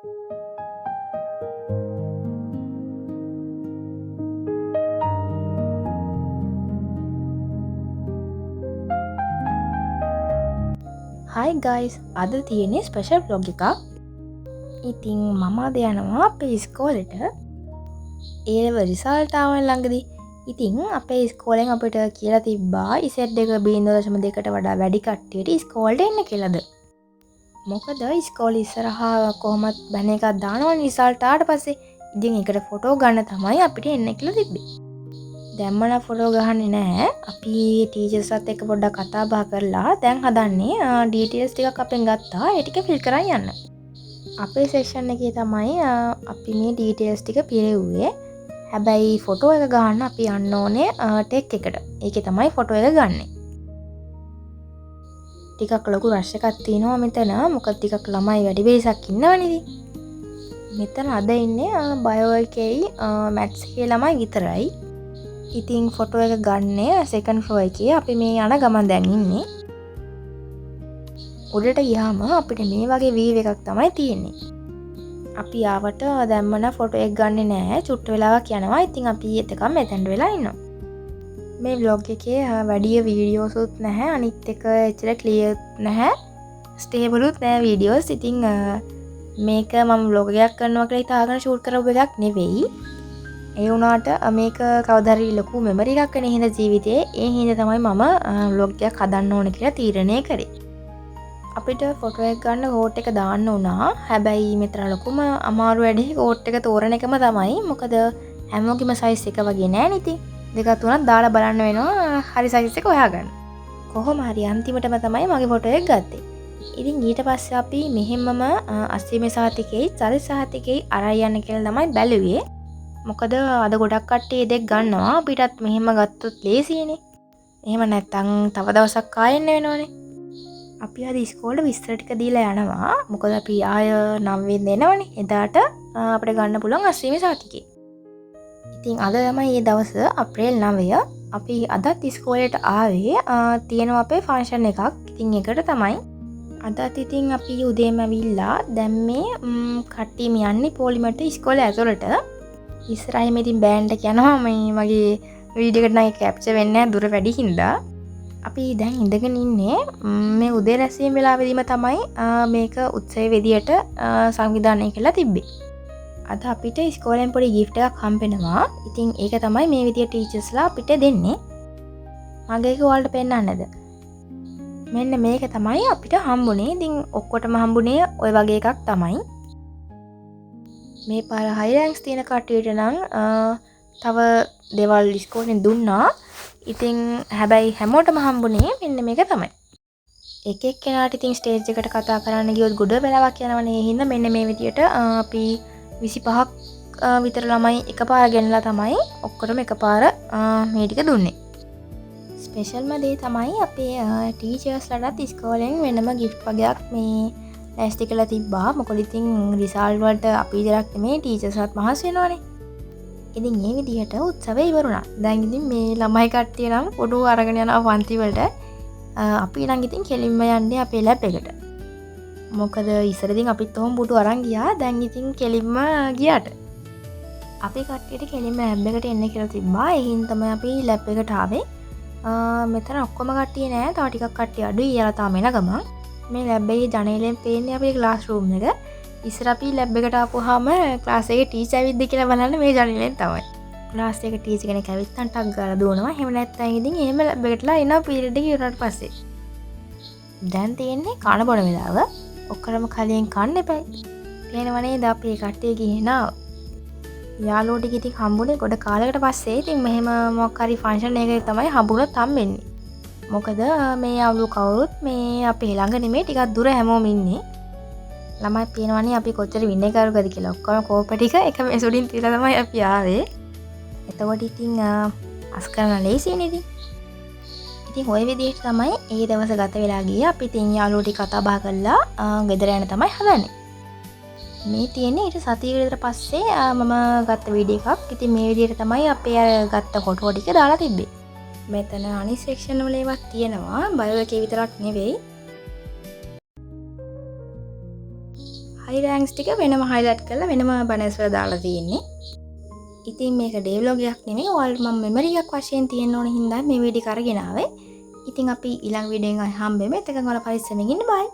Hi guys, අද තියෙන්නේ special vlog එකක්. ඉතින් මම අද යනවා අපේ ඉස්කෝලේට. ඒව රිසල්ට් ආවන් ළඟදී. ඉතින් අපේ ඉස්කෝලෙන් අපිට කියලා තිබ්බා ඉසෙට් එක 0.2කට වඩා වැඩි කට්ටියට ඉස්කෝලේට එන්න කියලාද. මොකද ඉස්කෝලේ ඉස්සරහා කොහොමත් බැන එකක් දානවනේ රිසල්ට් ආවට පස්සේ. ඉතින් ඒකට ෆොටෝ ගන්න තමයි අපිට එන්න කියලා තිබ්බේ. දැම්මන ෆොටෝ ගහන්නේ නැහැ. අපි ටීචර්ස්වත් එක්ක පොඩ්ඩක් කතා බහ කරලා දැන් හදන්නේ ඩීටේල්ස් ටිකක් අපෙන් ගත්තා. ඒ ටික ෆිල් කරන් යන්න. අපේ සෙක්ෂන් එකේ තමයි අපි මේ ඩීටේල්ස් ටික පිරෙව්වේ. හැබැයි ෆොටෝ එක ගන්න අපි යන්න ඕනේ ටෙක් එකට. ඒකේ තමයි ෆොටෝ එක ගන්නෙ. ටිකක් ලොකු රෂ් එකක් තියෙනවා මෙතන. මොකද ටිකක් ළමයි වැඩි වෙලසක් ඉන්නවනේ ඉතින්. මෙතන අද ඉන්නේ බයෝ එකේයි මැත්ස් එකේ ළමයි විතරයි. ඉතින් ෆොටෝ එක ගන්නේ සෙකන්ඩ් ෆ්ලෝර් එකේ. අපි මේ යන ගමන් දැන් ඉන්නේ. උඩට ගියාම අපිට මේ වගේ වීව් එකක් තමයි තියෙන්නේ. අපි ආවට දැම්මන ෆොටෝ එක ගන්නෙ නෑ. චුට්ට වෙලාවක් යනවා. ඉතින් අපි එතකම් මෙතෙන්ට වෙලා ඉන්නවා. මේ vlog එකේ වැඩි වීඩියෝස් උත් නැහැ. අනිත් එක එච්චර ක්ලියර් නැහැ. ස්ටේබල් උත් නැහැ වීඩියෝස්. ඉතින් මේක මම vlog එකක් කරනවා කියලා හිතාගෙන ෂූට් කරපු එකක් නෙවෙයි. ඒ වුණාට මේක කවදාහරි ලොකු මෙමරි එකක් වෙන හින්දා ජීවිතේ ඒ හින්දා තමයි මම vlog එකක් හදන්න ඕන කියලා තීරණය කරේ. අපිට ෆොටෝ එක ගන්න කෝට් එක දාන්න වුණා. හැබැයි මෙතන ලොකුම අමාරු වැඩේ කෝට් එක තෝරන එකම තමයි. මොකද හැමෝගෙම සයිස් එක වගේ නෑ නේ ඉතින්. දෙකක් තුනක් දාලා බලන්න වෙනවා හරි සයිස් එක හොයාගන්න. කොහොම හරි අන්තිමටම තමයි මගේ ෆොටෝ එක ගත්තේ. ඉතින් ඊට පස්සේ අපි මෙහෙමම අසීමේ සහතිකෙයි චරිත සහතිකෙයි අරන් යන්න කියලා තමයි බැලුවේ. මොකද අද ගොඩක් කට්ටිය දෙක් ගන්නවා. අපිටත් මෙහෙම ගත්තොත් ලේසියනේ. එහෙම නැත්තම් තව දවසක් ආයෙන්න වෙනවනේ. අපි අද ඉස්කෝලේ විස්තර ටික දීලා යනවා. මොකද අපි ආය 9 වෙනිදා එනවනේ. එදාට අපිට ගන්න පුළුවන් අසීමේ සහතිකේ. ඉතින් අද තමයි මේ දවස අප්‍රේල් 9. අපි අදත් ඉස්කෝලේට ආවේ තියෙනවා අපේ ෆන්ක්ෂන් එකක්. ඉතින් ඒකට තමයි අදත් ඉතින් අපි උදේම ඇවිල්ලා දැන් මේ කට්ටියම යන්නේ පොලිමර්ට ඉස්කෝලේ ඇතුළට. ඉස්සරහින් ඉතින් බෑන්ඩ් එක යනවා. මේ මගේ වීඩියෝ එකට නම් කැප්චර් වෙන්නේ නැහැ දුර වැඩි හින්දා. අපි දැන් ඉඳගෙන ඉන්නේ මේ උදේ රැස්වීම වෙලාවෙදිම තමයි මේක උත්සවයේ විදියට සංවිධානය කළා තිබ්බේ. අද අපිට ඉස්කෝලෙන් පොඩි gift එකක් හම්බෙනවා. ඉතින් ඒක තමයි මේ විදියට ටීචර්ස්ලා අපිට දෙන්නේ. මගේ එක ඔයාලට පෙන්නන්නද? මෙන්න මේක තමයි අපිට හම්බුනේ. ඉතින් ඔක්කොටම හම්බුනේ ওই වගේ එකක් තමයි. මේ පාර හයි රැන්ක්ස් තියෙන කට්ටියට නම් තව දේවල් ඉස්කෝලෙන් දුන්නා. ඉතින් හැබැයි හැමෝටම හම්බුනේ මෙන්න මේක තමයි. එක එක්කෙනාට ඉතින් ස්ටේජ් එකට කතා කරන්න ගියොත් ගොඩ වෙලාවක් යනවනේ. ඒ හින්දා මෙන්න මේ විදියට අපි 25ක් විතර ළමයි එකපාර ගෙනලා තමයි ඔක්කොටම එකපාර මේ ටික දුන්නේ. ස්පෙෂල්ම දේ තමයි අපේ ටීචර්ස්ලාට ඉස්කෝලෙන් වෙනම gift වගේක් මේ ලෑස්ති කරලා තිබ්බා. මොකද ඉතින් රිසල්ට් වලට අපි විතරක් නෙමේ ටීචර්ස්ලාත් මහන්සි වෙනවනේ. ඉතින් මේ විදිහට උත්සවය ඉවරුණා. දැන් ඉතින් මේ ළමයි කට්ටිය නම් පොඩු අරගෙන යනවා පන්ති වලට. අපි නම් ඉතින් කෙලින්ම යන්නේ අපේ ලැබ් එකට. මොකද ඉස්සර ඉතින් අපිත් ඔහොම පුටු අරන් ගියා. දැන් ඉතින් කෙලින්ම ගියාට අපේ කට්ටියට කෙලින්ම ලැබ් එකට එන්න කියලා තිබ්බා. ඒ හින්දා තමයි අපි ලැබ් එකට ආවේ. මෙතන ඔක්කොම කට්ටිය නෑ. තව ටිකක් කට්ටිය අඩුයි. යාලා තාම එන ගමන් මේ ලැබ් එකේ ජනේලෙන් පේන්නේ අපේ ක්ලාස් රූම් එක. ඉස්සර අපි ලැබ් එකට ආපුවාම ක්ලාස් එකේ ටීචර් ඇවිත්ද කියලා බලන්න මේ ජනේලෙන් තමයි. ක්ලාස් එකේ ටීචර් කෙනෙක් ඇවිත් නම් ටක් ගාලා දුවනවා. එහෙම නැත්නම් ඉතින් එහෙම ලැබ් එකටලා එනවා පීරියඩ් එක ඉවරනට පස්සේ. දැන් තියෙන්නේ කන බොන වෙලාව. ඔක්කොම කලින් කන්න එපා. පේනවනේ ද අපේ කට්ටිය ගිහිනා. යාළුවෝ ටික ඉතින් හම්බුනේ ගොඩ කාලයකට පස්සේ. ඉතින් මෙහෙම මොකක් හරි ෆන්ක්ෂන් එකක තමයි හම්බුනොත් හම්බෙන්නේ. මොකද මේ යාළුවෝ කවුරුත් මේ අපේ ළඟ නෙමෙයි ටිකක් දුර හැමෝම ඉන්නේ. ළමයි පේනවනේ අපි කොච්චර වින්නේ කරුගද කියලා. ඔක්කොම කෝප ටික එක මෙසුඩින් තියලා තමයි අපි ආවේ. එතකොට ඉතින් අස් කරන ලේසියනේ ඉතින්. ඉතින් ওই විදිහට තමයි ඒ දවස් ගත වෙලා ගියේ. අපි ඉතින් යාළුවෝ ටික කතා බහ කරලා ගෙදර යන තමයි හදන්නේ. මේ තියෙන්නේ ඊට සතියකට විතර පස්සේ මම ගත්ත වීඩියෝ එකක්. ඉතින් මේ විදිහට තමයි අපේ අර ගත්ත ෆොටෝ ටික දාලා තිබ්බේ. මෙතන අනිත් සෙක්ෂන් වල ඒවත් තියෙනවා. බයෝ එකේ විතරක් නෙවෙයි. හයි රෑන්ක්ස් ටික වෙනම හයිලයිට් කරලා වෙනම බනර්ස් වල දාලා තියෙන්නේ. ඉතින් මේක ඩේ ව්ලොග් එකක් නෙමෙයි. ඔයාලට මම මෙමරි එකක් වශයෙන් තියෙන්න ඕන හින්දා මේ වීඩියෝ එක අරගෙන ආවේ. ඉතින් අපි ඊළඟ වීඩියෝ එකෙන් හම්බෙමු. එතකන් ඔයාලා පරිස්සමෙන් ඉන්න බයි.